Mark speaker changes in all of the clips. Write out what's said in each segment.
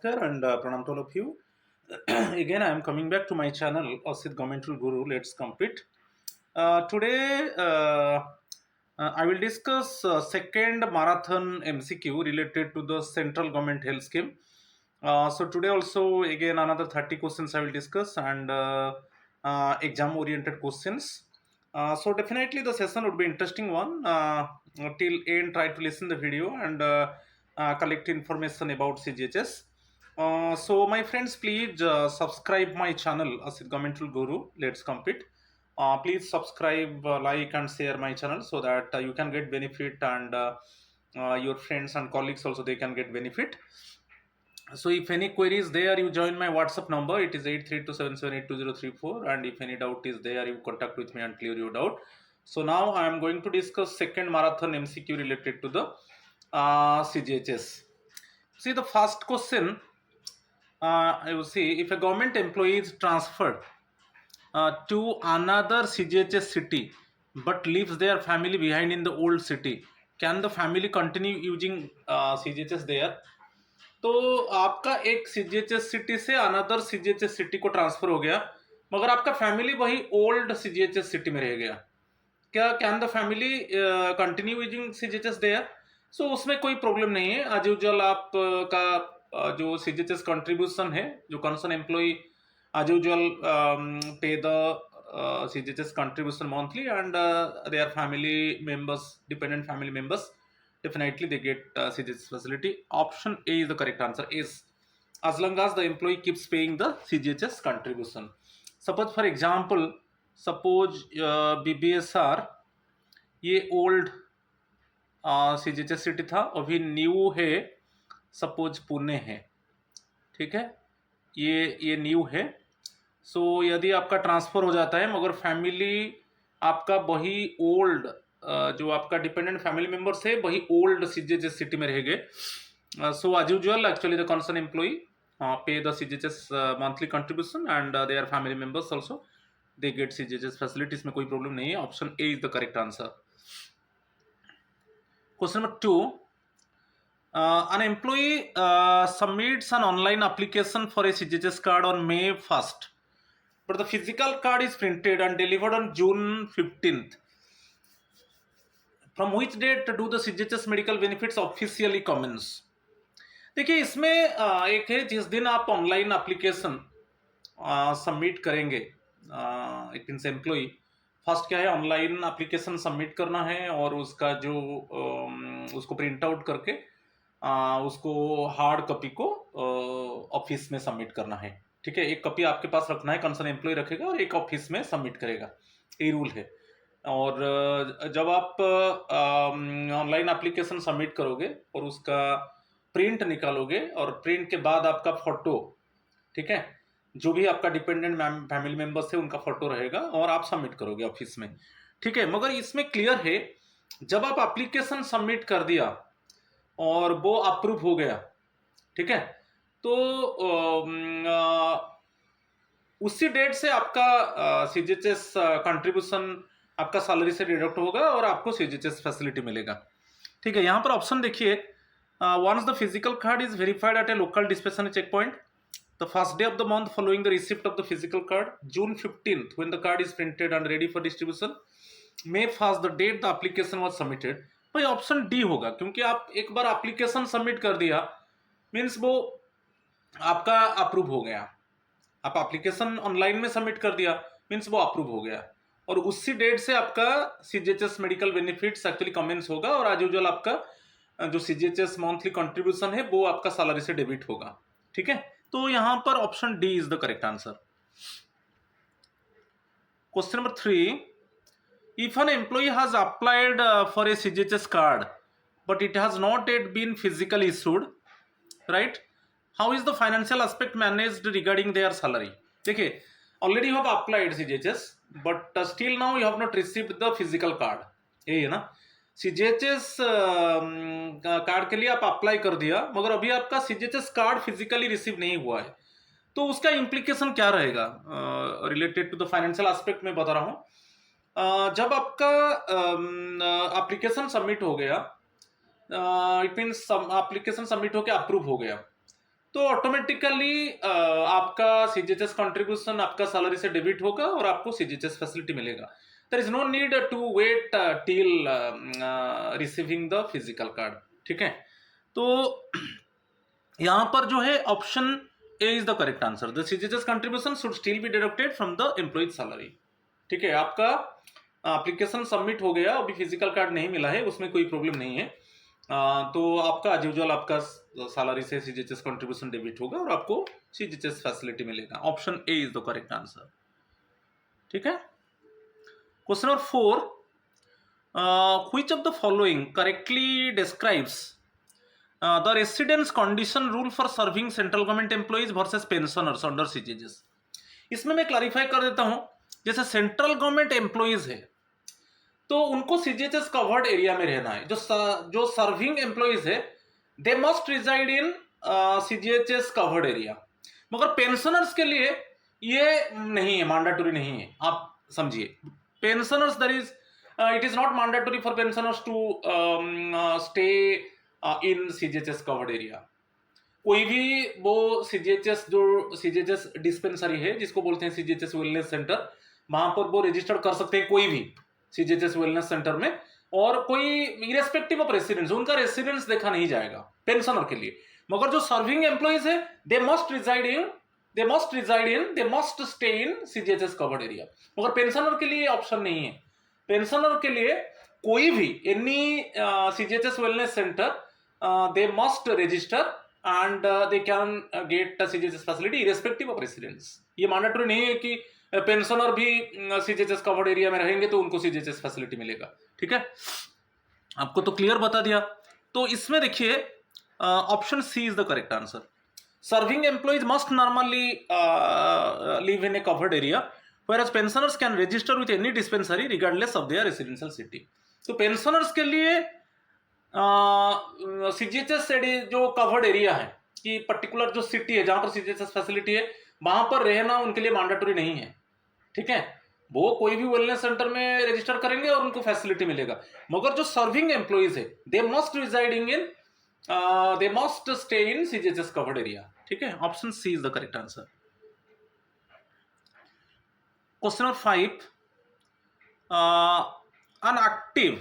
Speaker 1: Namaskar and pranam to all of you. Again, I am coming back to my channel, Asit Governmental Guru. Let's compete. Today, I will discuss second marathon MCQ related to the central government health scheme. So today also again another 30 questions I will discuss and exam oriented questions. So definitely the session would be interesting one. Till end, try to listen the video and collect information about CGHS. So my friends, please subscribe my channel Asit Governmental Guru. Let's compete. Please subscribe, like and share my channel so that you can get benefit and your friends and colleagues also they can get benefit. So if any queries there, you join my WhatsApp number. It is 8327782034, and if any doubt is there, you contact with me and clear your doubt. So now I am going to discuss second marathon MCQ related to the CGHS. See the first question. I will see if a government employee is transferred to another CGHS city but leaves their family behind in the old city, can the family continue using CGHS there? तो आपका एक CGHS city से another CGHS city को transfer हो गया, मगर आपका family वही ओल्ड सीजीएचएस सिटी में रह गया, क्या can the family continue using CGHS there? So उसमें कोई प्रॉब्लम नहीं है. एज यूजुअल आप का जो सीजीएचएस कंट्रीब्यूशन है, जो कंसर्न एम्प्लॉय एज यूजुअल पे the CGHS contribution monthly and their family members, dependent family members, definitely they get CGHS facility. Option A is the correct answer. Is as long as the employee keeps paying the CGHS contribution. Suppose for example, suppose BBSR ये old CGHS city था, अभी new है, suppose Pune है, ठीक है, ये new है. सो यदि आपका ट्रांसफ़र हो जाता है मगर फैमिली आपका वही ओल्ड जो आपका डिपेंडेंट फैमिली मेम्बर्स है वही ओल्ड CGHS सिटी में रह गए, so as usual actually the concern employ pay the CGHS monthly contribution and their family members also they get CGHS facilities में कोई प्रॉब्लम नहीं है. Option A is the correct answer. Question number 2. An employee submits an online application for a CGHS card on May 1st, but the physical card is printed and delivered on June 15th. From which date do the CGHS medical benefits officially commence? देखिए इसमें एक है जिस दिन आप online application submit करेंगे, it means employ first क्या है, ऑनलाइन एप्लीकेशन सबमिट करना है और उसका जो उसको प्रिंट आउट करके उसको हार्ड कॉपी को ऑफिस में सबमिट करना है, ठीक है. एक कॉपी आपके पास रखना है, कंसर्न एम्प्लॉय रखेगा और एक ऑफिस में सबमिट करेगा, ये रूल है. और जब आप ऑनलाइन एप्लीकेशन सबमिट करोगे और उसका प्रिंट निकालोगे और प्रिंट के बाद आपका फोटो, ठीक है, जो भी आपका डिपेंडेंट फैमिली मेंबर्स है उनका फोटो रहेगा और आप सबमिट करोगे ऑफिस में, ठीक है. मगर इसमें क्लियर है, जब आप एप्लीकेशन सबमिट कर दिया और वो अप्रूव हो गया, ठीक है, तो उसी डेट से आपका CGHS कंट्रीब्यूशन आपका सैलरी से डिडक्ट होगा और आपको CGHS फैसिलिटी मिलेगा, ठीक है. यहाँ पर ऑप्शन देखिए, once the physical card is verified at a local dispensary check point, the first day of the month following the receipt of the physical card, June 15th when the card is printed and ready for distribution, May 1st the date the application was submitted. भाई option D होगा, क्योंकि आप एक बार application submit कर दिया means वो आपका approve हो गया. आप एप्लीकेशन ऑनलाइन में सबमिट कर दिया मीन्स वो अप्रूव हो गया और उसी डेट से आपका CGHS medical benefits actually commence होगा और एज यूजुअल आपका जो CGHS मंथली कंट्रीब्यूशन है वो आपका सैलरी से डेबिट होगा, ठीक है. तो यहां पर option D is the correct answer. Question number 3. If an employ has applied for a CGHS card but it has not yet been physically issued, right, how is the financial aspect managed regarding their salary? देखिए already you have applied CGHS but still now you have not received the physical card, यही है ना. CGHS card के लिए आप apply कर दिया मगर अभी आपका CGHS कार्ड फिजिकली रिसीव नहीं हुआ है, तो उसका इम्प्लीकेशन क्या रहेगा related to the financial aspect में बता रहा हूँ. जब आपका एप्लीकेशन सबमिट हो गया, इट मीन्स एप्लीकेशन सबमिट होकर अप्रूव हो गया, तो ऑटोमेटिकली आपका सीजीएचएस कंट्रीब्यूशन आपका सैलरी से डेबिट होगा और आपको सीजीएचएस फैसिलिटी मिलेगा. There is no need to wait till receiving the physical card. ठीक है, तो यहाँ पर जो है option A is the correct answer. The CGHS contribution should still be deducted from the employee's salary. ठीक है, आपका एप्लीकेशन सबमिट हो गया, अभी फिजिकल कार्ड नहीं मिला है, उसमें कोई प्रॉब्लम नहीं है. तो आपका एज यूजुअल आपका सैलरी से सीजीएचएस कंट्रीब्यूशन डेबिट होगा और आपको सीजीएचएस फैसिलिटी मिलेगा. Option A is the correct answer. ठीक है, question number 4. Which of the following correctly describes the residence condition rule for serving central government employees versus pensioners under CGHS. इसमें मैं clarify कर देता हूं. जैसे सेंट्रल गवर्नमेंट एम्प्लॉइज है तो उनको सीजीएचएस कवर्ड एरिया में रहना है. जो सर्विंग एम्प्लॉइज है they must reside in CGHS covered area. मगर पेंशनर्स के लिए ये नहीं है, मैंडेटरी नहीं है. आप समझिए, pensioners there is it is not mandatory for pensioners to stay in CGHS covered area. कोई भी वो सीजीएचएस जो सीजीएचएस डिस्पेंसरी है जिसको बोलते हैं सीजीएचएस वेलनेस सेंटर, वहां पर वो रजिस्टर्ड कर सकते हैं कोई भी सीजीएचएस वेलनेस सेंटर में. और कोई इरेस्पेक्टिव ऑफ रेसिडेंस, उनका रेसिडेंस देखा नहीं जाएगा पेंशनर के लिए. मगर जो सर्विंग एम्प्लॉइज है they must stay in CGHS covered area. मगर पेंशनर के लिए ऑप्शन नहीं है. पेंशनर के लिए कोई भी any CGHS wellness centre they must register and they can get CGHS facility irrespective of residence. ये मैंडेटरी नहीं है कि पेंशनर भी सीजीएचएस कवर्ड एरिया में रहेंगे तो उनको सीजीएचएस फैसिलिटी मिलेगा. ठीक है, आपको तो क्लियर बता दिया. तो इसमें देखिए option C is the correct answer. Serving employees must normally live in a covered area whereas pensioners can register with any dispensary regardless of their residential city. तो पेंशनर्स के लिए सीजीएचएस जो कवर्ड एरिया है कि particular जो city है जहां पर सीजीएचएस फैसिलिटी है वहां पर रहना उनके लिए मैंडेटरी नहीं है. ठीक है, वो कोई भी वेलनेस सेंटर में रजिस्टर करेंगे और उनको फैसिलिटी मिलेगा. मगर जो सर्विंग एम्प्लॉइज है they must residing in they must stay in CGHS covered area. ठीक है, option C is the correct answer. Question number 5. an active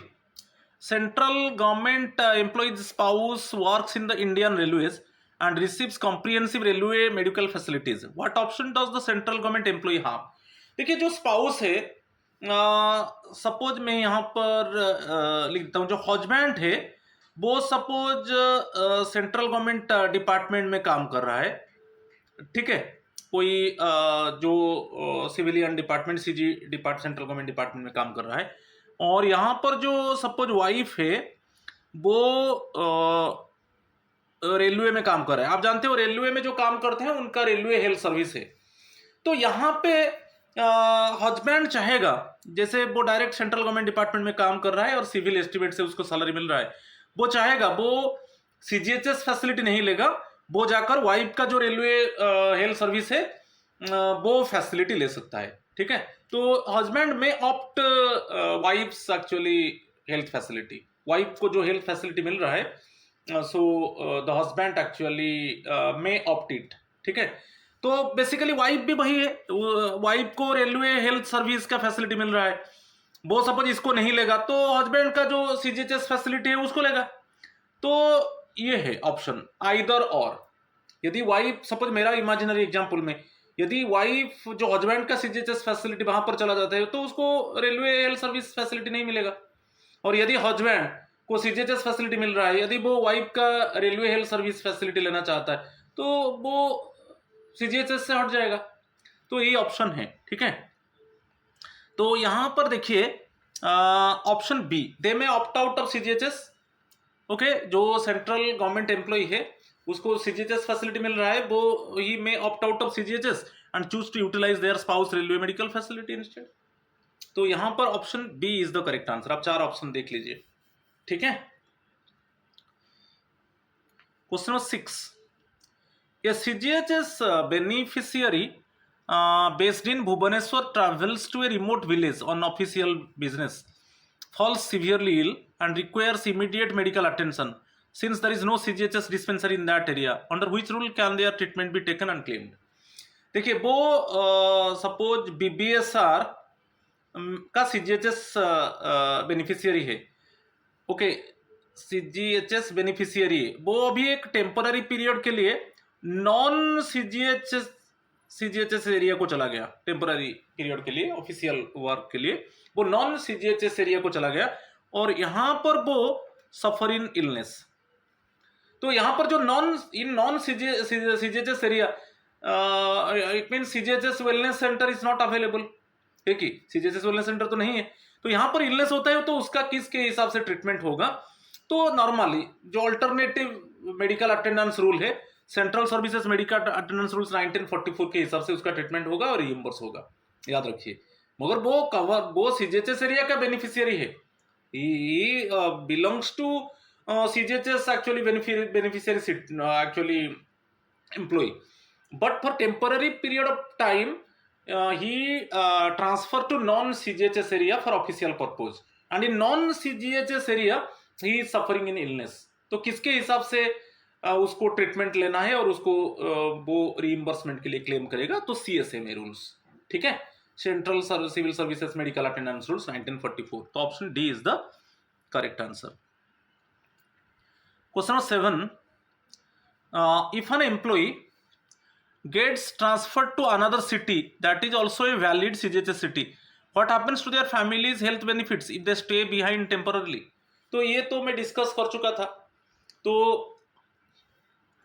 Speaker 1: central government employee's spouse works in the Indian Railways and receives comprehensive railway medical facilities. What option does the central government employee have? देखिए, जो spouse है, suppose मैं यहाँ पर लिख देता हूँ, जो हस्बैंड है वो सपोज सेंट्रल गवर्नमेंट डिपार्टमेंट में काम कर रहा है. ठीक है, कोई जो civilian department CG department central government department में काम कर रहा है. और यहाँ पर जो सपोज वाइफ है वो रेलवे में काम कर रहा है. आप जानते हो रेलवे में जो काम करते हैं उनका रेलवे हेल्थ सर्विस है. तो यहाँ पे हस्बैंड चाहेगा, जैसे वो डायरेक्ट सेंट्रल गवर्नमेंट डिपार्टमेंट में काम कर रहा है और सिविल एस्टिमेट से उसको सैलरी मिल रहा है, वो चाहेगा वो सीजीएचएस फैसिलिटी नहीं लेगा, वो जाकर वाइफ का जो रेलवे हेल्थ सर्विस है वो फैसिलिटी ले सकता है. ठीक है, तो husband may opt wife's actually health facility. Wife को जो हेल्थ फैसिलिटी मिल रहा है so the husband actually may opt it. ठीक है, तो बेसिकली वाइफ भी वही है, वाइफ को रेलवे हेल्थ सर्विस का फैसिलिटी मिल रहा है, वो सपोज इसको नहीं लेगा तो हस्बैंड का जो सीजीएचएस फैसिलिटी है उसको लेगा. तो ये है ऑप्शन आइदर और. यदि वाइफ सपोज मेरा इमेजिनरी एग्जांपल में यदि वाइफ जो हस्बैंड का सीजीएचएस फैसिलिटी वहां पर चला जाता है तो उसको रेलवे हेल्थ सर्विस फैसिलिटी नहीं मिलेगा. और यदि हस्बैंड को सीजीएचएस फैसिलिटी मिल रहा है, यदि वो वाइफ का रेलवे हेल्थ सर्विस फैसिलिटी लेना चाहता है तो वो सीजीएचएस से हट जाएगा. तो ये ऑप्शन है. ठीक है, तो यहां पर देखिए ऑप्शन बी, दे में opt out of CGHS. Okay, जो सेंट्रल गवर्नमेंट एम्प्लॉय है उसको सीजीएचएस फैसिलिटी मिल रहा है, वो he may opt out of CGHS and choose to utilize their spouse railway medical facility instead. तो यहां पर option B is the correct answer. आप 4 ऑप्शन देख लीजिए. ठीक है, question number 6. A CGHS beneficiary based in Bhubaneswar travels to a remote village on official business, falls severely ill and requires immediate medical attention. since there is no CGHS dispensary in that area, under which rule can their treatment be taken and claimed? देखिए वो suppose BBSR का CGHS beneficiary है, okay, CGHS beneficiary है, वो अभी एक temporary period के लिए नॉन CGHS एरिया को चला गया, टेम्पररी पीरियड के लिए, ऑफिशियल वर्क के लिए वो नॉन CGHS एरिया को चला गया, और यहां पर वो सफर इन इलनेस। तो यहां पर जो non CGHS area, it mean CGHS wellness centre is not available, ठीक है, CGHS वेलनेस सेंटर तो नहीं है, तो यहां पर इलनेस होता है तो उसका किसके हिसाब से ट्रीटमेंट होगा? तो नॉर्मली जो अल्टरनेटिव मेडिकल अटेंडेंस रूल है, central services medical attendance rules 1944 के हिसाब से उसका ट्रीटमेंट होगा और रिइंबर्स होगा, याद रखिए। मगर वो CGHS एरिया का बेनिफिशियरी है, he belongs to CGHS actually beneficiary actually employee, but for temporary period of time he transfer to non CGHS area for official purpose, and in non CGHS area he is suffering in illness। तो किसके हिसाब से उसको treatment लेना है और उसको वो रीइंबर्समेंट के लिए क्लेम करेगा? तो CSA में रूल्स, ठीक है, central civil services medical attendance rules 1944। तो option D is the correct answer. Question number 7, if an employee gets transferred to another city that is also a valid CGHS city, what happens to their family's health benefits if they stay behind temporarily? तो ये तो मैं discuss कर चुका था। तो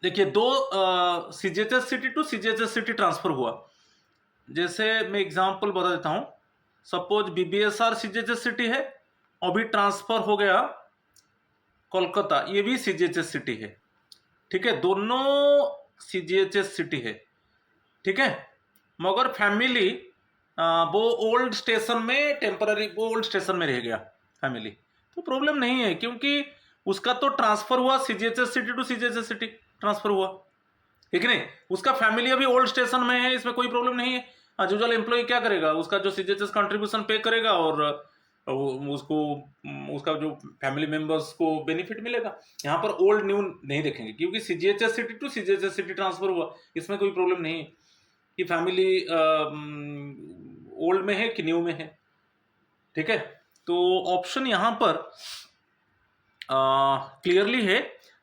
Speaker 1: देखिए, दो CGHS city to CGHS city transfer हुआ। जैसे मैं एग्जांपल बता देता हूं, सपोज BBSR CGHS सिटी है, अभी ट्रांसफर हो गया कोलकाता, ये भी CGHS सिटी है, ठीक है, दोनों CGHS सिटी है, ठीक है, मगर फैमिली वो ओल्ड स्टेशन में टेम्पररी, वो ओल्ड स्टेशन में रह गया फैमिली, तो प्रॉब्लम नहीं है, क्योंकि उसका तो ट्रांसफर हुआ CGHS city to CGHS city transfer हुआ, ठीक नहीं, उसका फैमिली अभी ओल्ड स्टेशन में है, इसमें कोई प्रॉब्लम नहीं है। एज यूजुअल एम्प्लॉय क्या करेगा, उसका जो CGHS कंट्रीब्यूशन पे करेगा और उसको उसका जो फैमिली मेंबर्स को बेनिफिट मिलेगा। यहाँ पर ओल्ड न्यू नहीं देखेंगे, क्योंकि CGHS city to CGHS city transfer हुआ, इसमें कोई प्रॉब्लम नहीं है कि फैमिली ओल्ड में है कि न्यू में है, ठीक है। तो ऑप्शन यहाँ पर क्लियरली है,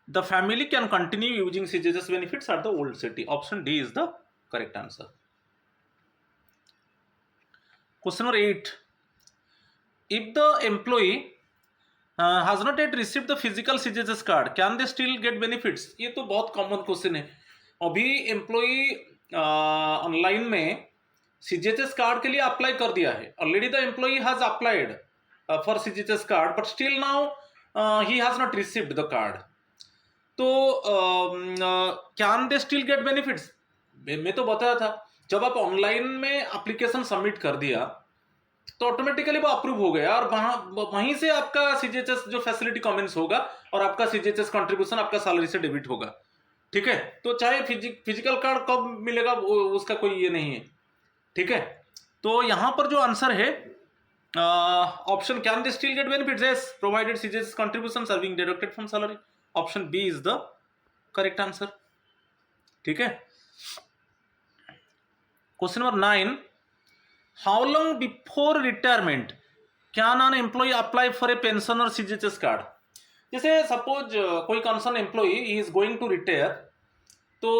Speaker 1: the family can continue using CGHS benefits at the old city. Option D is the correct answer. Question number 8, if the employee has not yet received the physical CGHS card, can they still get benefits? ये तो बहुत common question है। अभी employee online में CGHS card के लिए apply कर दिया है, already the employee has applied for CGHS card, but still now he has not received the card, तो can they still get benefits? मैं तो बताया था, जब आप ऑनलाइन में एप्लीकेशन सबमिट कर दिया तो ऑटोमेटिकली वो अप्रूव हो गया, और वहीं से आपका CGHS जो फैसिलिटी कमेंस होगा और आपका CGHS कंट्रीब्यूशन आपका सैलरी से डेबिट होगा, ठीक है। तो चाहे फिजिकल कार्ड कब मिलेगा उसका कोई ये नहीं है, ठीक है। तो यहां पर जो आंसर है option can they still get benefits, yes, provided CGHS contribution are being deducted from salary. Option B is the correct answer, ठीक है। Question number 9, how long before retirement can an employee apply for a pension or CGHS card? जैसे suppose कोई concern employee is going to retire, तो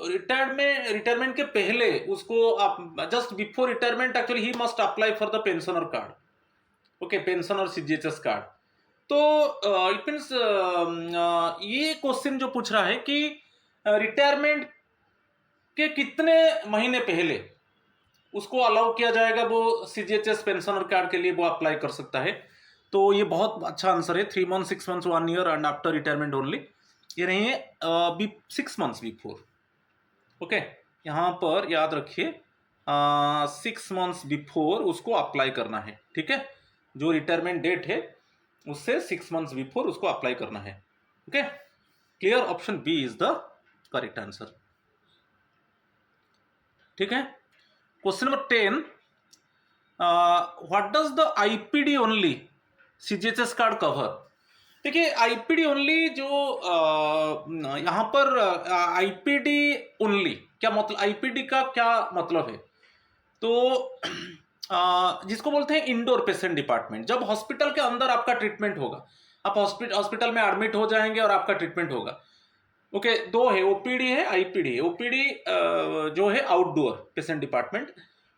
Speaker 1: retirement के पहले उसको आप just before retirement actually he must apply for the pensioner card, okay, pension और CGHS card. तो it means ये क्वेश्चन जो पूछ रहा है कि रिटायरमेंट के कितने महीने पहले उसको अलाउ किया जाएगा वो CGHS पेंशनर कार्ड के लिए वो अप्लाई कर सकता है। तो ये बहुत अच्छा आंसर है, 3 months 6 months 1 year and after retirement only, ये नहीं है 6 months बिफोर, ओके, यहाँ पर याद रखिए 6 months बिफोर उसको अप्लाई करना है, ठीक है, जो रिटायरमेंट डेट है उससे 6 months बिफोर उसको अप्लाई करना है, okay, clear. Option B is the correct answer, ठीक है। Question number 10, what does the IPD only CGHS card cover? देखिए आईपीडी ओनली जो यहाँ पर आईपीडी ओनली क्या मतलब, आईपीडी का क्या मतलब है, तो जिसको बोलते हैं इंडोर पेशेंट डिपार्टमेंट। जब हॉस्पिटल के अंदर आपका ट्रीटमेंट होगा, आप हॉस्पिटल में एडमिट हो जाएंगे और आपका ट्रीटमेंट होगा। ओके, दो है, ओपीडी है, आईपीडी है। ओपीडी जो है आउटडोर पेशेंट डिपार्टमेंट,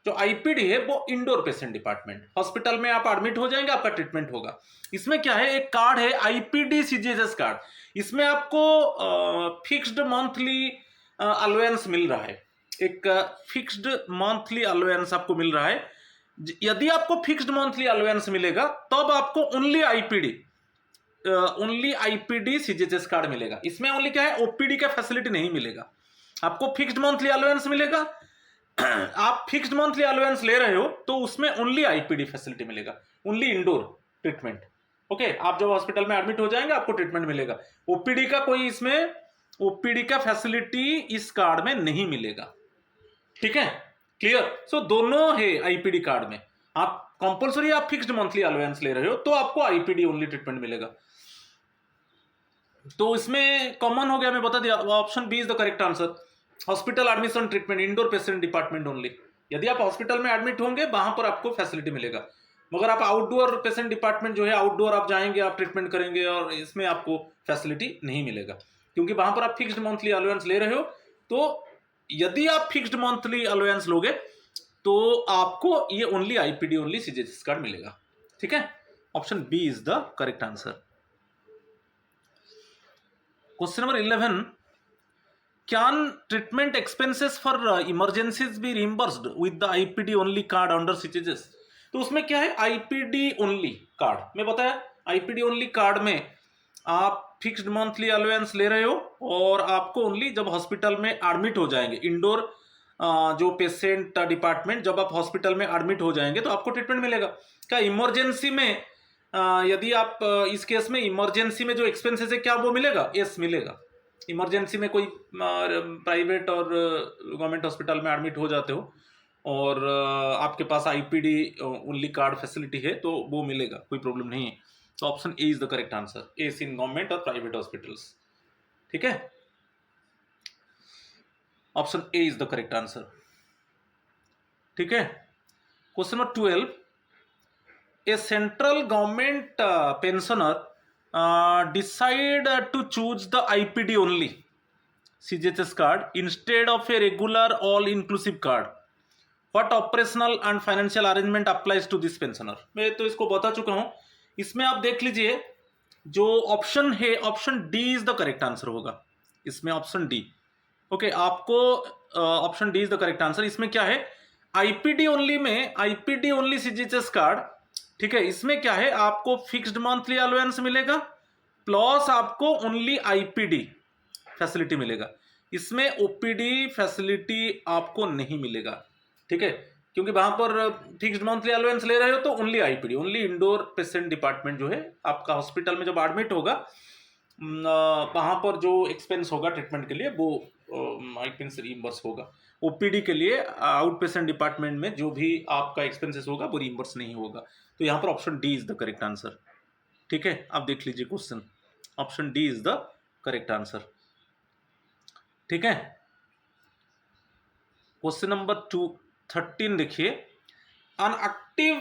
Speaker 1: जो आईपीडी है वो इंडोर पेशेंट डिपार्टमेंट। हॉस्पिटल में आप एडमिट हो जाएंगे, आपका ट्रीटमेंट होगा। इसमें क्या है, एक कार्ड है आईपीडी सीजीएचएस कार्ड। इसमें आपको फिक्स्ड मंथली अलाउंस मिल रहा है, एक फिक्स्ड मंथली अलाउंस आपको मिल रहा है। यदि आपको फिक्स्ड मंथली अलाउंस मिलेगा तब आपको ओनली आईपीडी सीजीएचएस कार्ड मिलेगा। इसमें ओनली क्या है, ओपीडी का फैसिलिटी नहीं मिलेगा। आपको फिक्स्ड मंथली अलाउंस मिलेगा, आप फिक्स्ड मंथली अलाउंस ले रहे हो तो उसमें ओनली आईपीडी फैसिलिटी मिलेगा, ओनली इंडोर ट्रीटमेंट। ओके, आप जब हॉस्पिटल में एडमिट हो जाएंगे आपको ट्रीटमेंट मिलेगा। ओपीडी का कोई इसमें ओपीडी का फैसिलिटी इस कार्ड में नहीं मिलेगा। ठीक है, क्लियर। सो दोनों है आईपीडी कार्ड में। आप कंपलसरी आप फिक्स्ड मंथली अलाउंस ले रहे हो तो आपको आईपीडी ओनली ट्रीटमेंट मिलेगा। तो इसमें कॉमन हो गया, मैं बता दिया। Option B is the correct answer. Hospital admission treatment indoor patient department only. यदि आप हॉस्पिटल में एडमिट होंगे वहां पर आपको फैसिलिटी मिलेगा, मगर आप आउटडोर पेशेंट डिपार्टमेंट जो है, आउटडोर आप जाएंगे, आप ट्रीटमेंट करेंगे और इसमें आपको फैसिलिटी नहीं मिलेगा, क्योंकि वहां पर आप फिक्स्ड मंथली अलाउंस ले रहे हो। तो यदि आप फिक्स्ड मंथली अलाउंस लोगे तो आपको ये only IPD only CGHS card मिलेगा। ठीक है, option B is the correct answer. Question number 11, can treatment expenses for emergencies be reimbursed with the IPD only card under CGHS? तो उसमें क्या है, आईपीडी ओनली कार्ड में बताया, आईपीडी ओनली कार्ड में आप फिक्स्ड मंथली अलाउंस ले रहे हो और आपको ओनली जब हॉस्पिटल में एडमिट हो जाएंगे, इंडोर जो पेशेंट डिपार्टमेंट, जब आप हॉस्पिटल में एडमिट हो जाएंगे तो आपको ट्रीटमेंट मिलेगा। क्या इमरजेंसी में यदि आप इस केस में इमरजेंसी में जो एक्सपेंसेस है क्या वो मिलेगा? यस मिलेगा। इमरजेंसी में कोई प्राइवेट और गवर्नमेंट हॉस्पिटल में एडमिट हो जाते हो और आपके पास आईपीडी ओनली कार्ड फैसिलिटी है तो वो मिलेगा, कोई प्रॉब्लम नहीं है। तो option A is the correct answer, A in government और प्राइवेट हॉस्पिटल्स। ठीक है, option A is the correct answer. ठीक है, question number 12, a central government pensioner decide to choose the IPD only CGHS card instead of a regular all-inclusive card. What operational and financial arrangement applies to this pensioner? मैं तो इसको बता चुका हूँ। इसमें आप देख लीजिए, जो ऑप्शन है option D is the correct answer होगा। इसमें ऑप्शन डी, ओके, आपको option D is the correct answer. इसमें क्या है, आईपीडी ओनली में आईपीडी ओनली सीजीएचएस कार्ड, ठीक है, इसमें क्या है, आपको फिक्स्ड मंथली अलाउंस मिलेगा प्लस आपको ओनली आईपीडी फैसिलिटी मिलेगा। इसमें ओपीडी फैसिलिटी आपको नहीं मिलेगा। ठीक है, क्योंकि वहां पर फिक्स्ड मंथली अलाउंस ले रहे हो तो only IPD, only indoor patient department जो है आपका हॉस्पिटल में जब एडमिट होगा वहां पर जो एक्सपेंस होगा ट्रीटमेंट के लिए वो एक्सपेंस रिइंबर्स होगा। ओपीडी के लिए आउट पेशेंट डिपार्टमेंट में जो भी आपका एक्सपेंसेस होगा वो रिइंबर्स नहीं होगा। तो यहाँ पर option D is the correct answer. ठीक है, आप देख लीजिए question, option D is the correct answer. ठीक है, क्वेश्चन नंबर 13 देखिए, an active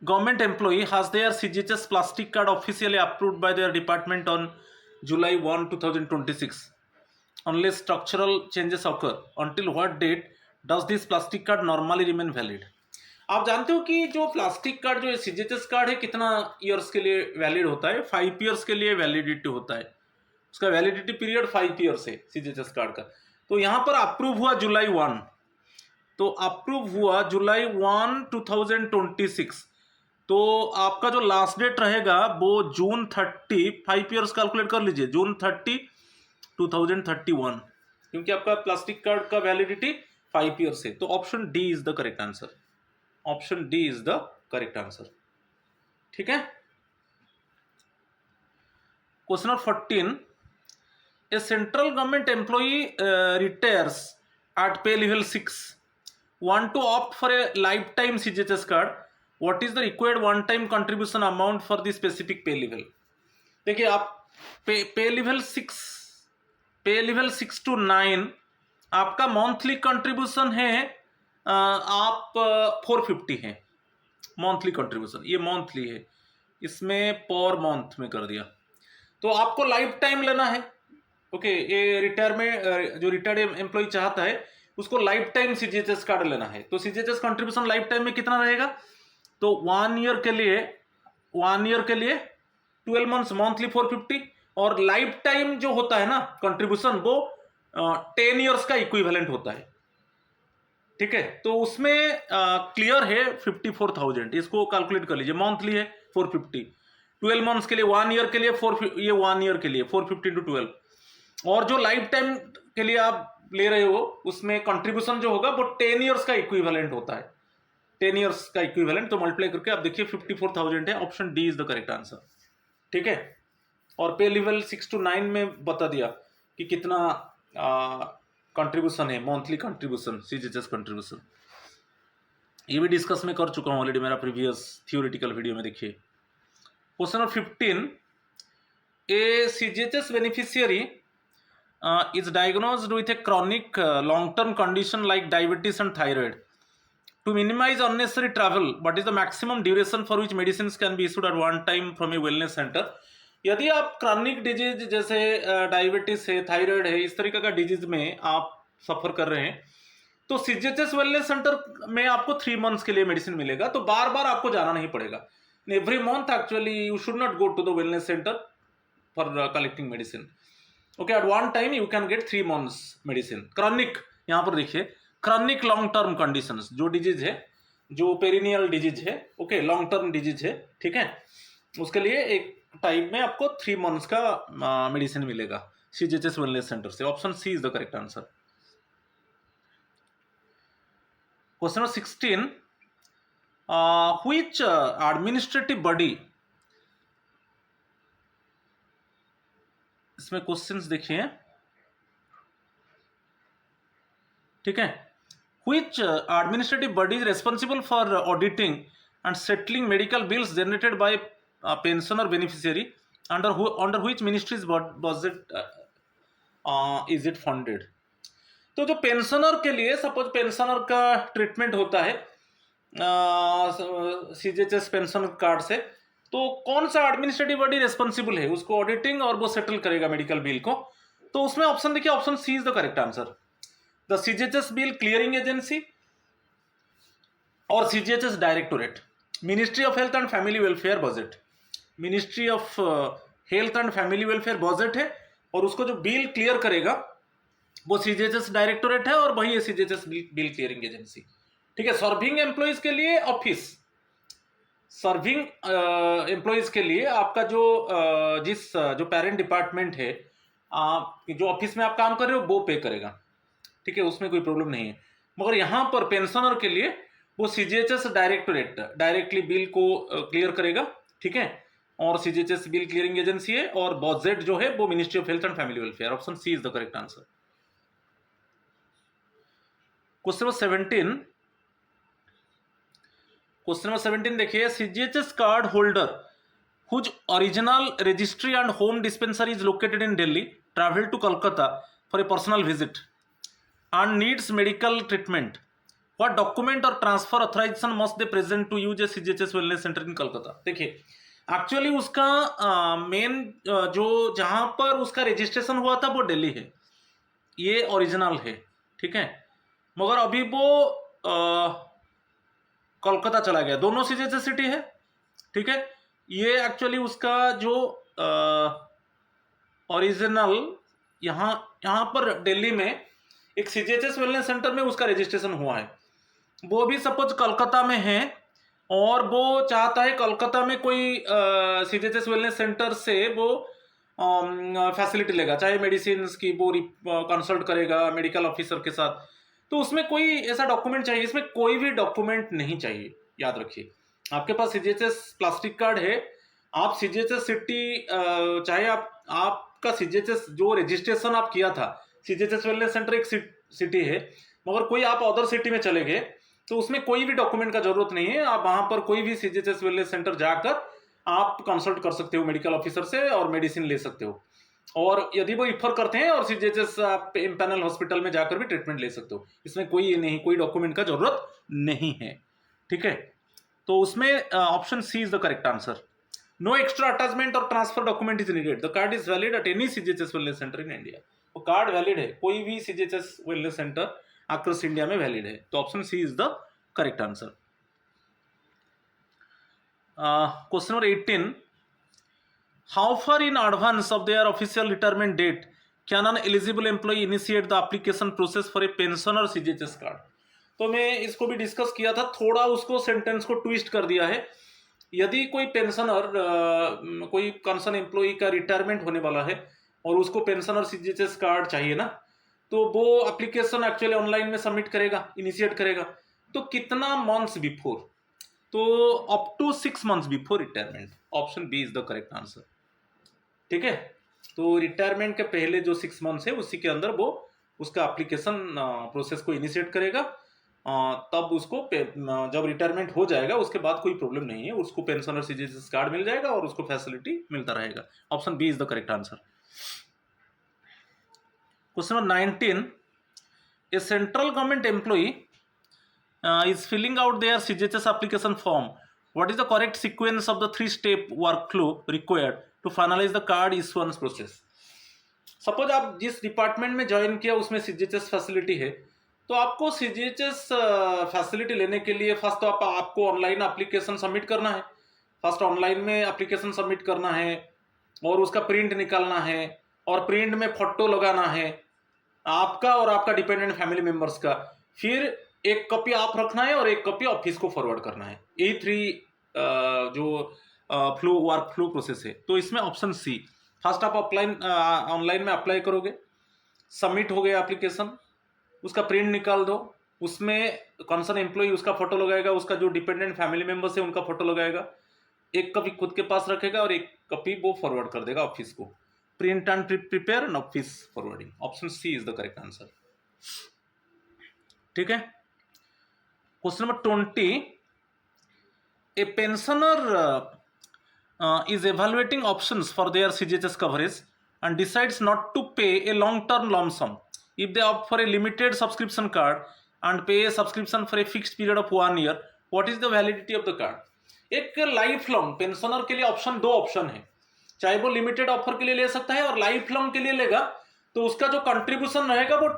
Speaker 1: government employee has their CGHS plastic card officially approved by their department on July 1, 2026. Unless structural changes occur, until what date does this plastic card normally remain valid? आप जानते हो कि जो plastic card जो CGHS card है कितना years के लिए वैलिड होता है? 5 ईयर्स के लिए वैलिडिटी होता है, उसका वैलिडिटी पीरियड 5 ईयर्स है सीजीएचएस कार्ड का। तो यहाँ पर अप्रूव हुआ जुलाई 1, तो अप्रूव हुआ जुलाई 1, 2026। तो आपका जो लास्ट डेट रहेगा वो जून 30, 5 ईयर्स कैलकुलेट कर लीजिए, जून 30, 2031, क्योंकि आपका प्लास्टिक कार्ड का वैलिडिटी 5 ईयर्स है। तो option D is the correct answer, option D is the correct answer. ठीक है, question number 14, A central government employee retires at pay level 6, want to opt for a lifetime CGHS card, what is the required one time contribution amount for the specific pay level? देखिए आप पे level 6 to 9 आपका monthly contribution है, आप 450 है monthly contribution, ये monthly है, इसमें पर मंथ में कर दिया। तो आपको लाइफ टाइम लेना है। ओके, ये रिटायरमेंट जो रिटायर्ड एम्प्लॉय चाहता है उसको लाइफ टाइम सीजीएचएस कार्ड लेना है। तो सीजीएचएस कंट्रीब्यूशन लाइफ टाइम में कितना रहेगा? तो 1 ईयर के लिए 12 मंथ्स मंथली 450, और लाइफ टाइम जो होता है ना कंट्रीब्यूशन वो 10 ईयर्स का इक्विवेलेंट होता है। ठीक है, तो उसमें क्लियर है 54,000, इसको कैलकुलेट कर लीजिए। मंथली है 450, 12 मंथ्स के लिए, 1 ईयर के लिए 4, ये 1 ईयर के लिए 450 into 12, और जो लाइफ टाइम के लिए आप ले रहे हो उसमें कंट्रीब्यूशन जो होगा वो 10 ईयर्स का इक्विवेलेंट होता है। 10 ईयर्स का इक्विवेलेंट, तो मल्टीप्लाई करके आप देखिए 54,000 है। Option D is the correct answer. ठीक है, और पे लेवल 6 to 9 में बता दिया कि कितना कंट्रीब्यूशन है, मंथली कंट्रीब्यूशन, सीजीएचएस कंट्रीब्यूशन। ये भी डिस्कस में कर चुका हूँ ऑलरेडी, मेरा प्रीवियस थियोरिटिकल वीडियो में देखिए। Question number 15, A CGHS beneficiary is diagnosed with a chronic long-term condition like diabetes and thyroid. To minimize unnecessary travel, what is the maximum duration for which medicines can be issued at one time from a wellness center? यदि आप chronic disease जैसे diabetes है, thyroid है, इस तरीके का disease में आप सफर कर रहे हैं तो सीजीएचएस वेलनेस सेंटर में आपको 3 मंथ्स के लिए मेडिसिन मिलेगा। तो बार बार आपको जाना नहीं पड़ेगा। Every month actually you should not go to the wellness centre for collecting medicine. Okay, at one time you can get 3 months medicine. Chronic, यहाँ पर देखिए क्रॉनिक लॉन्ग टर्म कंडीशंस, जो डिजीज है, जो पेरिनियल डिजीज है, okay, long term disease है, ठीक है, उसके लिए एक टाइम में आपको 3 मंथ्स का मेडिसिन मिलेगा सीजीएचएस वेलनेस सेंटर से। Option C is the correct answer. Question number 16, which administrative body, इसमें क्वेश्चंस देखिए, ठीक है, which administrative body is responsible for auditing and settling medical bills generated by pensioner beneficiary, under which ministry's budget is it funded? तो जो pensioner के लिए, suppose pensioner का treatment होता है सीजीएचएस पेंशन कार्ड से, तो कौन सा एडमिनिस्ट्रेटिव बॉडी रेस्पॉन्सिबल है उसको ऑडिटिंग और वो सेटल करेगा मेडिकल बिल को? तो उसमें ऑप्शन देखिए, option C is the correct answer. The CGHS bill clearing agency और CGHS directorate, ministry of health and family welfare budget, ministry of health and family welfare budget है, और उसको जो बिल क्लियर करेगा वो सीजीएचएस डायरेक्टोरेट है, और वही है सीजीएचएस बिल क्लियरिंग एजेंसी। ठीक है, सर्विंग एम्प्लॉइज के लिए ऑफिस, सर्विंग एम्प्लॉइज के लिए आपका जो जो पेरेंट डिपार्टमेंट है, जो ऑफिस में आप काम कर रहे हो वो पे करेगा। ठीक है, उसमें कोई प्रॉब्लम नहीं है। मगर यहाँ पर पेंशनर के लिए वो सीजीएचएस डायरेक्टोरेट डायरेक्टली बिल को क्लियर करेगा। ठीक है, और सीजीएचएस बिल क्लियरिंग एजेंसी है, और बजट जो है वो ministry of health and family welfare. Option C is the correct answer. Question number 17, question number 17 देखिए, CGHS card holder whose original registry and home dispensary is located in Delhi travel to Kolkata for a personal visit and needs medical treatment, what document or transfer authorization must they present to use a CGHS wellness center in Kolkata? देखिए, actually उसका main जो जहां पर उसका registration हुआ था वो दिल्ली है, ये ओरिजिनल है। ठीक है, मगर अभी वो कोलकाता चला गया, दोनों सीजीएचएस सिटी है। ठीक है, ये एक्चुअली उसका जो ओरिजिनल यहाँ पर दिल्ली में एक सीजीएचएस वेलनेस सेंटर में उसका रजिस्ट्रेशन हुआ है, वो भी सपोज कोलकाता में है, और वो चाहता है कोलकाता में कोई सीजीएचएस वेलनेस सेंटर से वो फैसिलिटी लेगा, चाहे मेडिसिन की वो कंसल्ट करेगा मेडिकल ऑफिसर के साथ। तो उसमें कोई ऐसा डॉक्यूमेंट चाहिए? इसमें कोई भी डॉक्यूमेंट नहीं चाहिए, याद रखिए। आपके पास सीजीएचएस प्लास्टिक कार्ड है, आप सीजीएचएस सिटी, चाहे आपका सीजीएचएस जो रजिस्ट्रेशन आप किया था, सीजीएचएस वेलनेस सेंटर एक सिटी है, मगर कोई आप अदर सिटी में चले गए तो उसमें कोई भी डॉक्यूमेंट का जरूरत नहीं है। आप वहां पर कोई भी सीजीएचएस वेलनेस सेंटर जाकर आप कंसल्ट कर सकते हो मेडिकल ऑफिसर से और मेडिसिन ले सकते हो। और यदि वो रिफर करते हैं और सीजीएचएस आप पैनल हॉस्पिटल में जाकर भी ट्रीटमेंट ले सकते हो। इसमें कोई ये नहीं, कोई डॉक्यूमेंट का जरूरत नहीं है, ठीक है। तो उसमें option C is the correct answer. No extra attachment और transfer document is needed, the card is valid at any CGHS wellness centre in India. वो कार्ड वैलिड है, कोई भी CGHS wellness centre across India में valid है। तो option C is the correct answer. Question number 18, how far in advance of their official retirement date can an eligible employee initiate the application process for a pension or CGHS card? तो मैं इसको भी discuss किया था, थोड़ा उसको sentence को twist कर दिया है। यदि कोई पेंशनर कोई कंसर्न एम्प्लॉई का रिटायरमेंट होने वाला है और उसको पेंशन और सीजीएचएस कार्ड चाहिए ना, तो वो एप्लीकेशन एक्चुअली ऑनलाइन में सबमिट करेगा, इनिशिएट करेगा। तो कितना मंथ्स बिफोर? तो up to 6 months before retirement. Option B is the correct answer, ठीक है। तो रिटायरमेंट के पहले जो 6 months है उसी के अंदर वो उसका एप्लीकेशन प्रोसेस को इनिशिएट करेगा। तब उसको जब रिटायरमेंट हो जाएगा उसके बाद कोई प्रॉब्लम नहीं है, उसको पेंशन और सीजीएचएस कार्ड मिल जाएगा और उसको फैसिलिटी मिलता रहेगा। Option B is the correct answer. Question number 19, a central government employee is filling out their CGHS application form. What is the correct sequence of the 3-step workflow required to finalize the card issuance process? Suppose आप जिस department में join किया उसमें CGHS facility है, तो आपको CGHS facility लेने के लिए फर्स्ट तो आपको ऑनलाइन एप्लीकेशन सबमिट करना है। फर्स्ट ऑनलाइन में एप्लीकेशन सबमिट करना है और उसका प्रिंट निकालना है और प्रिंट में फोटो लगाना है आपका और आपका डिपेंडेंट फैमिली मेंबर्स का। फिर एक कॉपी आप रखना है और एक कॉपी ऑफिस को फॉरवर्ड करना है। यही 3 जो वर्क फ्लो प्रोसेस है। तो इसमें ऑप्शन सी, फर्स्ट आप ऑनलाइन में अप्लाई करोगे, सबमिट हो गया एप्लीकेशन, उसका प्रिंट निकाल दो, उसमें कंसर्न एम्प्लॉय उसका फोटो लगाएगा, उसका जो डिपेंडेंट फैमिली मेंबर्स है उनका फोटो लगाएगा, एक कॉपी खुद के पास रखेगा और एक कॉपी वो फॉरवर्ड कर देगा ऑफिस को। Print and prepare and office forwarding. Option C is the correct answer, ठीक है। Question number 20, a pensioner is evaluating options for their CGHS coverage and decides not to pay a long-term lump sum if they opt for a limited subscription card and pay a subscription for a fixed period of 1 year. What is the validity of the card? एक life long pensioner के लिए दो option है, चाहे वो limited offer के लिए ले सकता है और लाइफ लॉन्ग के लिए लेगा तो उसका जो कंट्रीब्यूशन रहेगा वो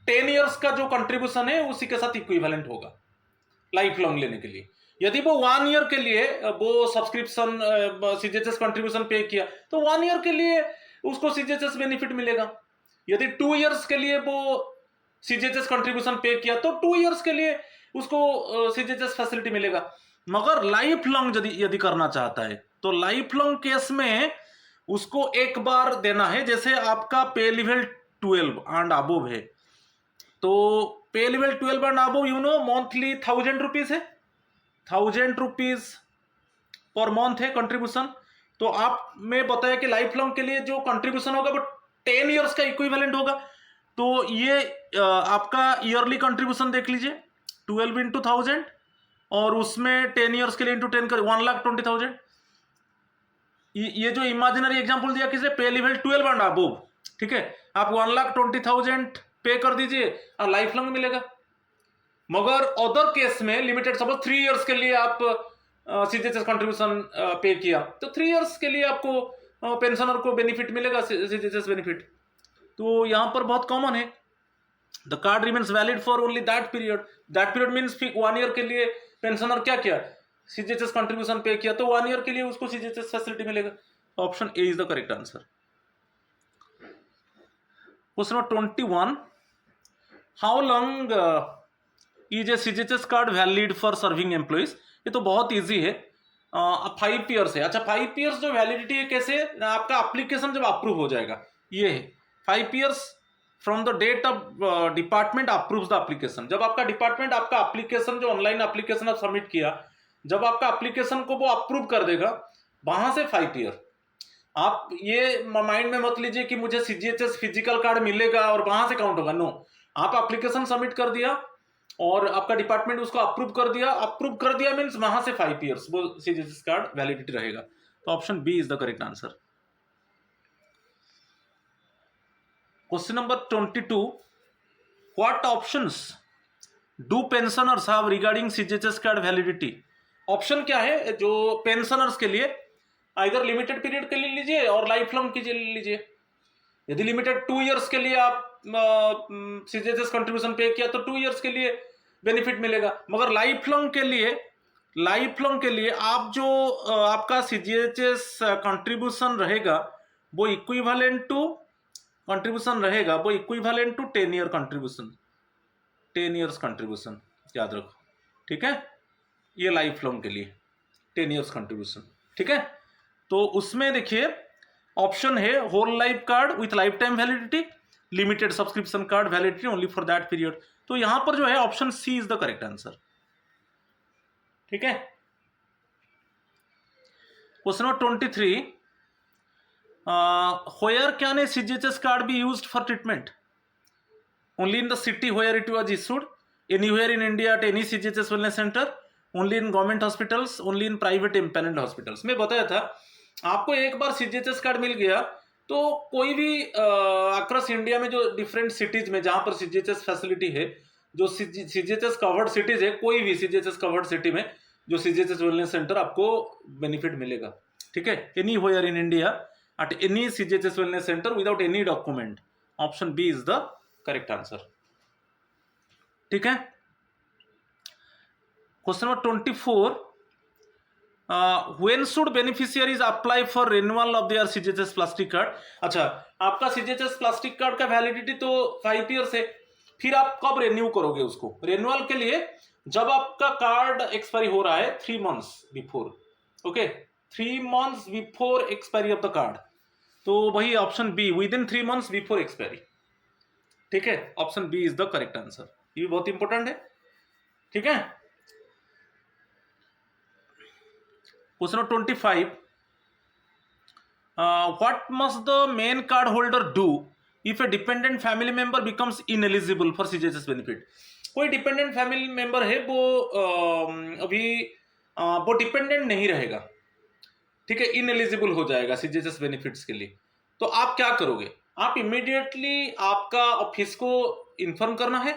Speaker 1: 10 years का जो कंट्रीब्यूशन है उसी के साथ इक्विवेलेंट होगा लाइफ लॉन्ग लेने के लिए। यदि वो 1 year के लिए वो सब्सक्रिप्शन सीजीएचएस कंट्रीब्यूशन पे किया तो 1 year के लिए उसको सीजीएचएस बेनिफिट मिलेगा। यदि 2 years के लिए वो सीजीएचएस कंट्रीब्यूशन पे किया तो 2 years के लिए उसको सीजीएचएस फैसिलिटी मिलेगा। मगर लाइफ लॉन्ग यदि करना चाहता है तो लाइफ लॉन्ग केस में उसको एक बार देना है। जैसे आपका पे लेवल 12 एंड अबव है तो पे level 12 and above monthly 1000 rupees है, 1000 रुपीज पर मंथ है कंट्रीब्यूशन। तो आप में बताया कि लाइफ लॉन्ग के लिए जो कंट्रीब्यूशन होगा वो 10 years का इक्विवेलेंट होगा। तो ये आपका ईयरली कंट्रीब्यूशन देख लीजिए 12 into 1000 और उसमें 10 years के लिए इंटू 10 कर 1,20,000। ये जो इमेजिनरी एग्जांपल दिया किसे, पे लेवल 12 एंड अबव, ठीक है। आप 1,20,000 पे कर दीजिए और लाइफ लॉन्ग मिलेगा। मगर अदर केस में लिमिटेड सपोज 3 years के लिए आप सीजीएचएस कंट्रीब्यूशन पे किया तो 3 years के लिए आपको पेंशनर को बेनिफिट मिलेगा, सीजीएचएस बेनिफिट। तो यहां पर बहुत कॉमन है, the card remains valid for only that period. That period means 1 year के लिए पेंशनर क्या किया, सीजीएचएस कंट्रीब्यूशन पे किया तो 1 year के लिए उसको सीजीएचएस फैसिलिटी मिलेगा। Option A is the correct answer. Question number 21, how long is a CGHS card valid for serving employees? ये तो बहुत इजी है, 5 years है। अच्छा 5 years जो वैलिडिटी है कैसे, आपका एप्लीकेशन जब अप्रूव हो जाएगा ये है 5 years from the date of department approves the application. जब आपका डिपार्टमेंट आपका एप्लीकेशन जो ऑनलाइन एप्लीकेशन आप सबमिट किया, जब आपका एप्लीकेशन को वो अप्रूव कर देगा वहां से 5 year। आप ये माइंड में मत लीजिए कि मुझे सीजीएचएस फिजिकल कार्ड मिलेगा और वहां से काउंट होगा, नो। आप एप्लीकेशन सबमिट कर दिया और आपका डिपार्टमेंट उसको अप्रूव कर दिया मीन्स वहां से 5 ईयर्स वो सीजीएचएस कार्ड वैलिडिटी रहेगा। तो option B is the correct answer. Question number 22, what options do pensioners have regarding CGHS card validity? Option क्या है जो पेंशनर्स के लिए, इधर लिमिटेड पीरियड के लिए लीजिए और लाइफ लॉन्ग के लिए लीजिए। यदि लिमिटेड 2 इयर्स के लिए आप सीजीएचएस कंट्रीब्यूशन पे किया तो 2 इयर्स के लिए बेनिफिट मिलेगा, मगर लाइफ लॉन्ग के लिए आप जो आपका सीजीएचएस कंट्रीब्यूशन रहेगा वो equivalent to 10 year contribution, 10 years contribution याद रखो, ठीक है। ये लाइफ लॉन्ग के लिए 10 इयर्स कंट्रीब्यूशन, ठीक है। तो उसमें देखिए ऑप्शन है whole life card with life time validity, limited subscription card validity only for that period. तो यहां पर जो है option C is the correct answer, ठीक है। Question number 23, where can a CGHS card be used for treatment? Only in the city where it was issued, anywhere in India at any CGHS wellness center, only in government hospitals, only in private empaneled hospitals। मैं बताया था आपको एक बार CGHS card मिल गया तो कोई भी across India में जो डिफरेंट सिटीज में जहां पर सीजीएचएस फैसिलिटी है, जो सीजीएचएस कवर्ड सिटीज है, कोई भी सीजीएचएस कवर्ड सिटी में जो सीजीएचएस वेलनेस सेंटर आपको बेनिफिट मिलेगा, ठीक है। Anywhere in India at any CGHS wellness center without any document, option B is the correct answer, ठीक है। Question number 24, when should beneficiaries apply for renewal of their CGHS plastic card? अच्छा, आपका CGHS plastic card का validity तो 5 years है, फिर आप कब रिन्यू करोगे उसको? रिन्यूअल के लिए जब आपका कार्ड एक्सपायरी हो रहा है 3 months before, okay, 3 months before expiry of the card, तो वही option B within 3 months before expiry, ठीक है। Option B is the correct answer, ये भी बहुत इंपॉर्टेंट है, ठीक है। Question number 25, what must the main card holder do if a dependent family member becomes ineligible for CGHS benefit? कोई dependent family member है वो अभी वो डिपेंडेंट नहीं रहेगा, ठीक है, इनएलिजिबल हो जाएगा सीजीएचएस बेनिफिट्स के लिए, तो आप क्या करोगे? आप इमीडिएटली आपका ऑफिस को इन्फॉर्म करना है,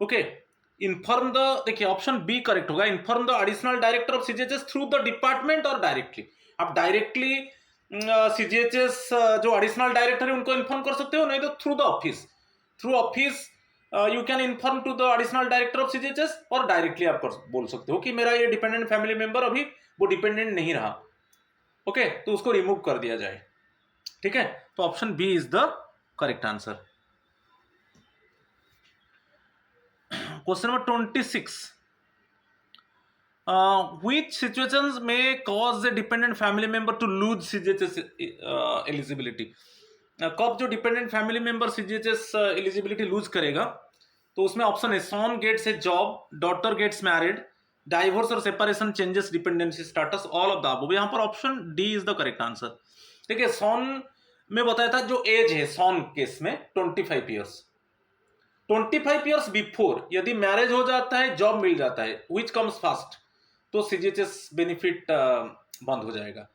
Speaker 1: ओके। इन्फॉर्म द, देखिए ऑप्शन बी करेक्ट होगा, inform the additional director of CGHS through the department और डायरेक्टली। आप डायरेक्टली सीजीएचएस जो एडिशनल डायरेक्टर है उनको इन्फॉर्म कर सकते हो, नहीं तो through office you can inform to the additional director of CGHS, और डायरेक्टली आप बोल सकते हो कि मेरा ये डिपेंडेंट फैमिली मेंबर अभी वो डिपेंडेंट नहीं रहा, ओके, तो उसको रिमूव कर दिया जाए, ठीक है। तो option B is the correct answer. Question number 26, which situations may cause a dependent family member to lose CGHS eligibility? कब जो dependent family member CGHS eligibility lose करेगा? तो उसमें ऑप्शन है son gets a job, daughter gets married, divorce और separation changes dependency status, all of the above. यहाँ पर option D is the correct answer. देखिए सॉन में बताया था जो एज है सॉन केस में 25 ईयर्स, 25 ईयर्स बिफोर यदि मैरिज हो जाता है, जॉब मिल जाता है, विच कम्स फास्ट, तो सीजीएचएस बेनिफिट बंद हो जाएगा।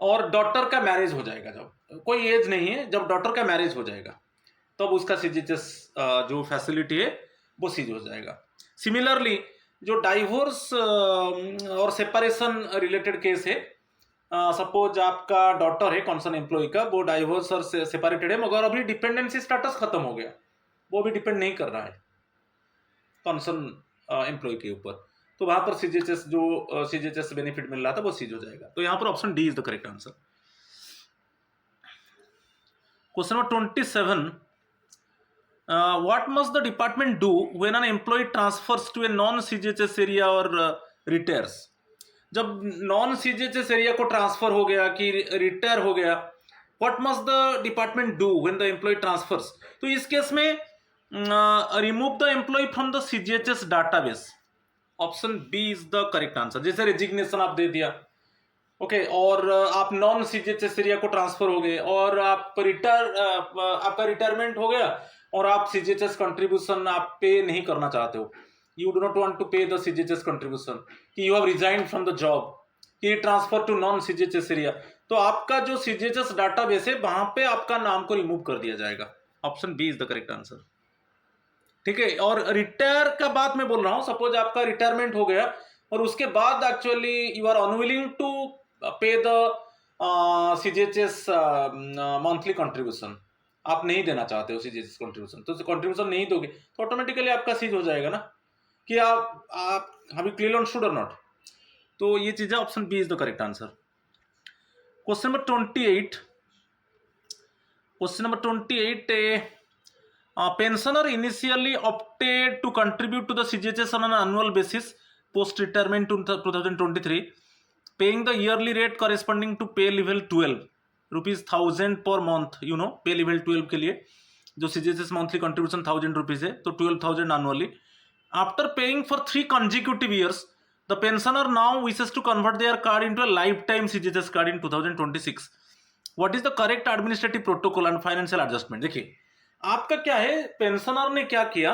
Speaker 1: और डॉटर का मैरिज हो जाएगा, जब कोई एज नहीं है, जब डॉटर का मैरिज हो जाएगा तब तो उसका सीजीएचएस जो फैसिलिटी है वो सीज हो जाएगा। सिमिलरली जो डाइवोर्स और सेपरेशन रिलेटेड केस है, सपोज आपका डॉटर है कॉन्सर्न एम्प्लॉय का, वो डाइवोर्स और सेपरेटेड है मगर अभी डिपेंडेंसी स्टेटस खत्म हो गया, वो भी डिपेंड नहीं कर रहा है कॉन्सर्न एम्प्लॉय के ऊपर, तो वहां पर सीजीएचएस जो सीजीएचएस बेनिफिट मिल रहा था वो सीज हो जाएगा। तो यहां पर option D is the correct answer. Question number 27, what must the department do when an employee transfers to a non CGHS area और रिटायर्स? जब नॉन सीजीएचएस एरिया को ट्रांसफर हो गया कि रिटायर हो गया, what must the department do when the employee transfers? तो इस केस में remove the employee from the CGHS database, option B is the correct answer. जैसे रेजिग्नेशन आप दे दिया, ओके, और आप नॉन सीजीएचएस एरिया को ट्रांसफर हो गए और आप आपका रिटायरमेंट हो गया और आप सीजीएचएस कंट्रीब्यूशन आप पे नहीं करना चाहते हो, you do not want to pay the CGHS contribution, कि you have resigned from the job, कि transfer to non CGHS area, तो आपका जो CGHS डाटाबेस है वहां पे आपका नाम को रिमूव कर दिया जाएगा। Option B is the correct answer. ठीक है, और रिटायर का बात मैं बोल रहा हूं, सपोज आपका रिटायरमेंट हो गया और उसके बाद actually you are unwilling to pay the CGHS monthly contribution, आप नहीं देना चाहते हो CGHS कंट्रीब्यूशन, तो कंट्रीब्यूशन नहीं दोगे तो ऑटोमेटिकली आपका सीज हो जाएगा ना, कि आप हैव क्लियर अंडरस्टूड और नॉट। तो ये चीज है, option B is the correct answer. Question number 28, question number 28, pensioner initially opted to contribute to the CGHS on an annual basis post retirement to 2023, paying the yearly rate corresponding to pay level 12 rupees 1000 per month, you know, pay level 12 के लिए जो CGHS monthly contribution 1000 rupees है, तो 12,000 annually. After paying for 3 consecutive years, the pensioner now wishes to convert their card into a lifetime CGHS card in 2026. What is the correct administrative protocol and financial adjustment? देखिए आपका क्या है, pensioner ने क्या किया,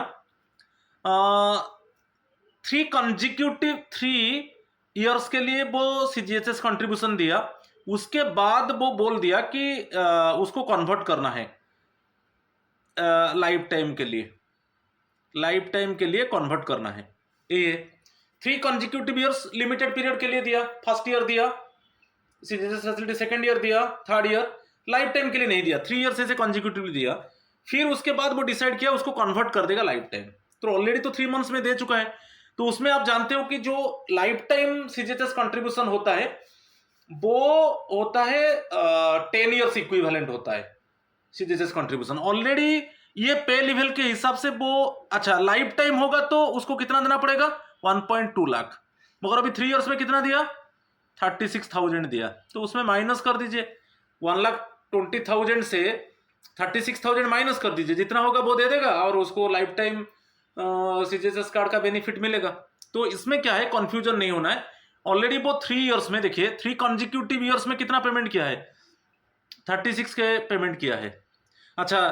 Speaker 1: 3 years के लिए वो CGHS कंट्रीब्यूशन दिया, उसके बाद वो बोल दिया कि उसको कन्वर्ट करना है लाइफ टाइम के लिए, लाइफ टाइम के लिए कन्वर्ट करना है। ये 3 कंजिक्यूटिव ईयर्स लिमिटेड पीरियड के लिए दिया, फर्स्ट ईयर दिया CGHS फैसिलिटी, सेकेंड ईयर दिया, थर्ड ईयर, लाइफ टाइम के लिए नहीं दिया, 3 ईयर्स ऐसे कंजिक्यूटिवली दिया, फिर उसके बाद वो डिसाइड किया उसको कन्वर्ट कर देगा लाइफ टाइम। तो ऑलरेडी तो 3 मंथ्स में दे चुका है, तो उसमें आप जानते हो कि जो लाइफ टाइम CGHS कंट्रीब्यूशन होता है वो होता है 10 ईयर्स इक्विवेलेंट होता है CGHS कंट्रीब्यूशन। ऑलरेडी ये पे लेवल के हिसाब से वो, अच्छा लाइफ टाइम होगा तो उसको कितना देना पड़ेगा, 1.2 लाख, मगर अभी 3 ईयर्स में कितना दिया, 36,000 दिया, तो उसमें माइनस कर दीजिए, 1,20,000 से 36,000 माइनस कर दीजिए, जितना होगा वो दे देगा और उसको लाइफ टाइम CGHS कार्ड का बेनिफिट मिलेगा। तो इसमें क्या है, कंफ्यूजन नहीं होना है, ऑलरेडी वो 3 ईयर्स में, देखिए 3 कंजिक्यूटिव ईयर्स में कितना पेमेंट किया है, 36 के पेमेंट किया है। अच्छा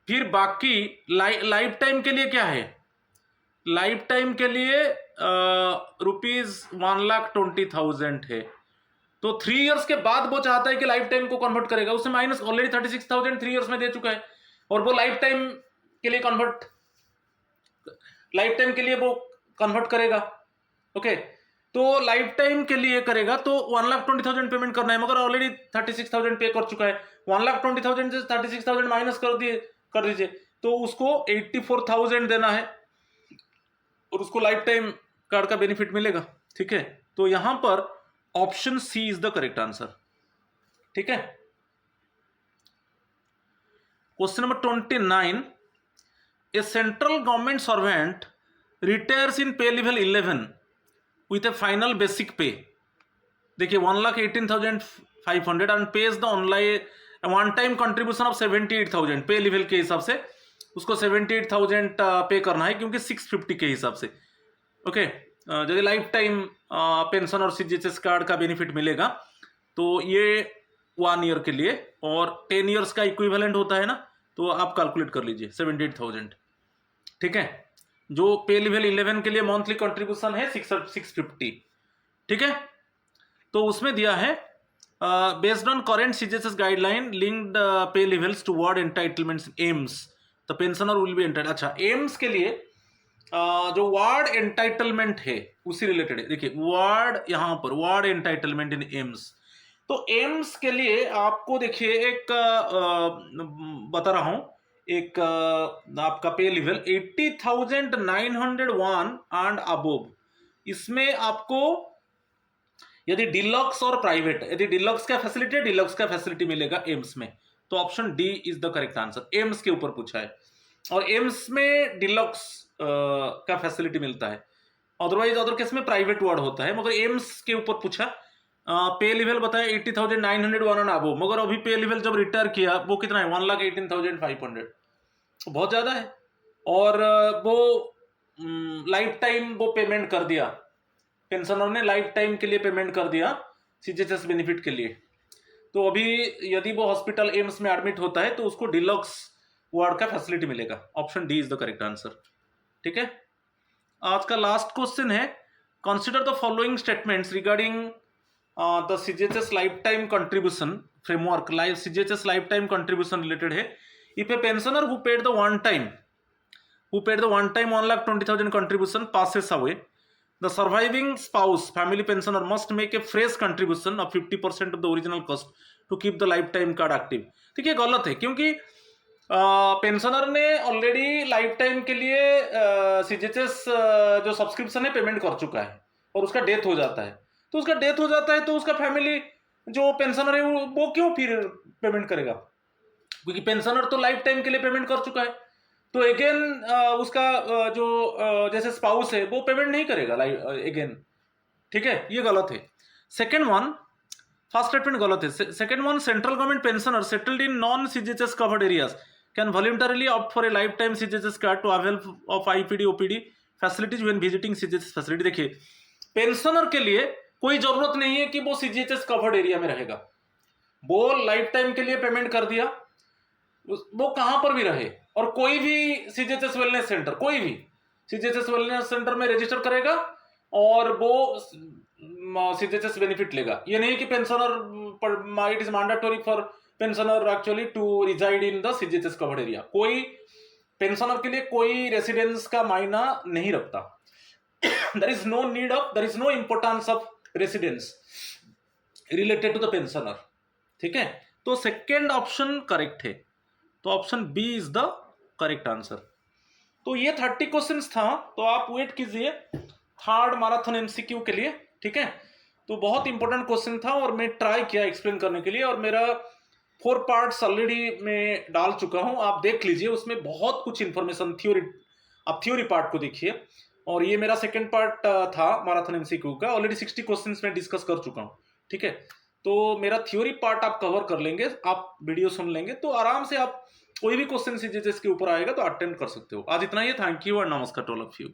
Speaker 1: फिर बाकी लाइफ टाइम के लिए क्या है, लाइफ टाइम के लिए ₹1,20,000 है, तो 3 ईयर्स के बाद वो चाहता है कि लाइफ टाइम को कन्वर्ट करेगा, उससे माइनस, ऑलरेडी 36,000 3 ईयर्स में दे चुका है और वो लाइफ टाइम के लिए कन्वर्ट, लाइफ टाइम के लिए वो कन्वर्ट करेगा। ओके, तो लाइफ टाइम के लिए करेगा तो 1,20,000 पेमेंट करना है, मगर ऑलरेडी 36,000 पे कर चुका है, 1,20,000 से 36,000 माइनस कर दीजिए, तो उसको 84,000 देना है और उसको लाइफ टाइम कार्ड का बेनिफिट मिलेगा। ठीक है, तो यहां पर option C is the correct answer. ठीक है, question number 29, a central government servant retires in pay level 11 with a final basic pay, देखिए 1,18,500 and pays the online one time contribution of 78,000, pay level के हिसाब से उसको 78,000 पे करना है क्योंकि 650 के हिसाब से। ओके, यदि लाइफ टाइम पेंशन और CGHS कार्ड का बेनिफिट मिलेगा तो ये 1 ईयर के लिए, और 10 ईयर्स का इक्विवेलेंट होता है ना, तो आप कैलकुलेट कर लीजिए 78,000। ठीक है, जो पे लेवल 11 के लिए मंथली कंट्रीब्यूशन है 650। ठीक है, तो उसमें दिया है based on current CGHS guideline linked pay levels to ward entitlements AIIMS the pensioner will be entitled. अच्छा, एम्स के लिए जो वार्ड एंटाइटलमेंट है उसी रिलेटेड है, देखिए वार्ड, यहां पर वार्ड एंटाइटलमेंट इन एम्स, तो एम्स के लिए आपको देखिए एक बता रहा हूं, एक आपका पे लेवल 80,901 एंड अबोव, इसमें आपको यदि डिलक्स और प्राइवेट, यदि डिलक्स का फैसिलिटी है, डिलक्स का फैसिलिटी मिलेगा एम्स में, तो option D is the correct answer. AIIMS के ऊपर पूछा है और एम्स में डिलक्स का फैसिलिटी मिलता है, अदरवाइज अदर केस में प्राइवेट वार्ड होता है, मगर एम्स के ऊपर पूछा, पे लेवल बताया 80,901 एंड अबोव, मगर अभी पे लेवल जब रिटायर किया वो कितना है, 1,18,500, बहुत ज्यादा है, और वो लाइफ टाइम वो पेमेंट कर दिया, पेंशनर ने लाइफ टाइम के लिए पेमेंट कर दिया CGHS बेनिफिट के लिए, तो अभी यदि वो हॉस्पिटल एम्स में एडमिट होता है तो उसको डिलक्स वार्ड का फैसिलिटी मिलेगा। Option D is the correct answer. ठीक है, आज का लास्ट क्वेश्चन है, consider the following statements regarding the CGHS lifetime contribution framework. CGHS lifetime contribution related है. If a pensioner who paid the one time 1,20,000 contribution passes away, the surviving spouse family pensioner must make a fresh contribution of 50% of the original cost to keep the lifetime card active. ठीक है, गलत है, क्योंकि pensioner ने already life time के लिए CGHS जो subscription है पेमेंट कर चुका है और उसका डेथ हो जाता है. तो उसका डेथ हो जाता है तो उसका फैमिली जो पेंशनर है वो क्यों फिर पेमेंट करेगा, क्योंकि पेंशनर तो लाइफ टाइम के लिए पेमेंट कर चुका है. तो अगेन उसका जो जैसे स्पाउस है वो पेमेंट नहीं करेगा अगेन. ठीक है, ये गलत है. सेकेंड वन, फर्स्ट स्टेटमेंट गलत है. Second one, central government pensioner settled in non CGHS covered areas can voluntarily opt for a life time CGHS card to avail of IPD OPD facilities when visiting CGHS facility. देखिए, pensioner के लिए कोई जरूरत नहीं है कि वो CGHS covered area में रहेगा. वो लाइफ टाइम के लिए पेमेंट कर दिया, वो कहां पर भी रहे और कोई भी सीजीएचएस वेलनेस सेंटर, कोई भी सीजीएचएस वेलनेस सेंटर में रजिस्टर करेगा और वो सीजीएचएस बेनिफिट लेगा. ये नहीं कि pensioner, it is mandatory for pensioner actually to reside in the CGHS covered area. कोई पेंशनर के लिए कोई रेसिडेंस का मायना नहीं रखता. There is no need of, there is no importance of residence related to the pensioner. ठीक है, तो सेकेंड ऑप्शन करेक्ट है. तो option B is the correct answer. तो ये 30 क्वेश्चंस था. तो आप वेट कीजिए थर्ड मैराथन एमसीक्यू के लिए. ठीक है, तो बहुत इंपॉर्टेंट क्वेश्चन था और मैं ट्राई किया एक्सप्लेन करने के लिए, और मेरा 4 पार्ट्स ऑलरेडी मैं डाल चुका हूं. आप देख लीजिए, उसमें बहुत कुछ इंफॉर्मेशन थ्योरी, आप थ्योरी पार्ट को देखिए. और ये मेरा सेकेंड पार्ट था मैराथन एमसीक्यू का. ऑलरेडी 60 क्वेश्चन में डिस्कस कर चुका हूँ. ठीक है, तो मेरा थ्योरी पार्ट आप कवर कर लेंगे, आप वीडियो सुन लेंगे तो आराम से आप कोई भी क्वेश्चन सीजीएचएस के ऊपर आएगा तो अटेम्प्ट कर सकते हो. आज इतना ही. थैंक यू और नमस्कार टू ऑल ऑफ यू.